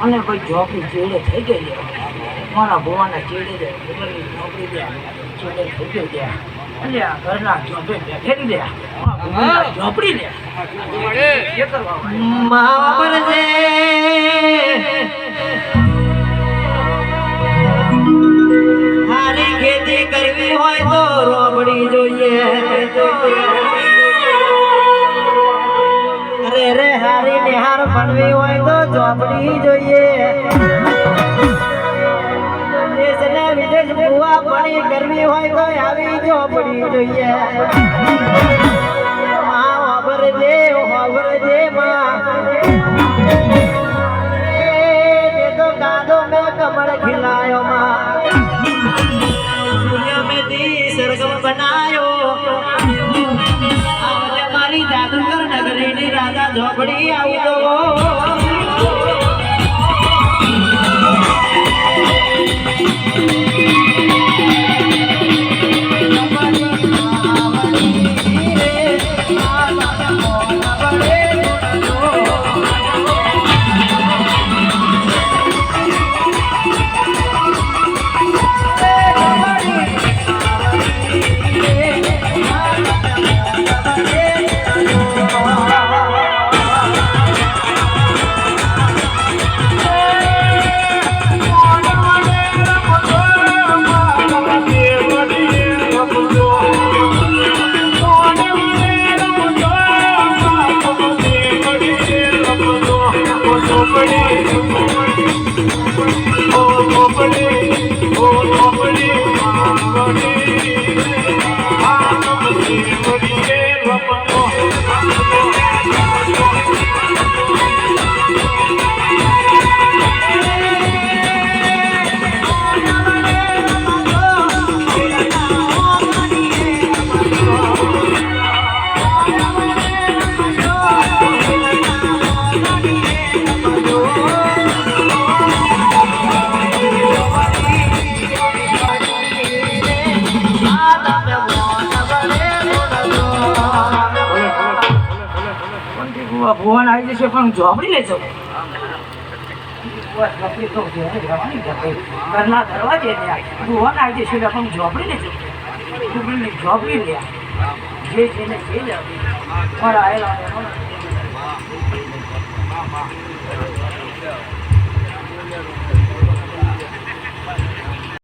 અને કોઈ ઝોપડી ચેડે થઈ ગઈ મારા ભવાના ચેડે ચેડે થઈ ગઈ એટલે આ ઘરના ઝોપે બેઠેલી લે ઝોપડી લે હારી ખેતી કરવી હોય તો રોબડી જોઈએ રે હારી નિહાર ભણવી હોય તો ઝોપડી જોઈએ દેશને વિદેશ ભૂવા પાણી કરવી હોય તો આવી ઝોપડી જોઈએ માં હોબરજે માં તો દાદો મેં કમળ ખિલાયો માં સૂર્ય में दी सरगम बनायो मारी जादूगर नगरी ने राजा झोपड़ी आवतो ભુવન આવી જશે પણ ઝોપડી લઈ જાઉં ઘરના દરવાજે ભુવન આવી જશે પણ ઝોપડી લઈ જાઉં ઝોપડી લે જે છે ને જે મારા આવેલા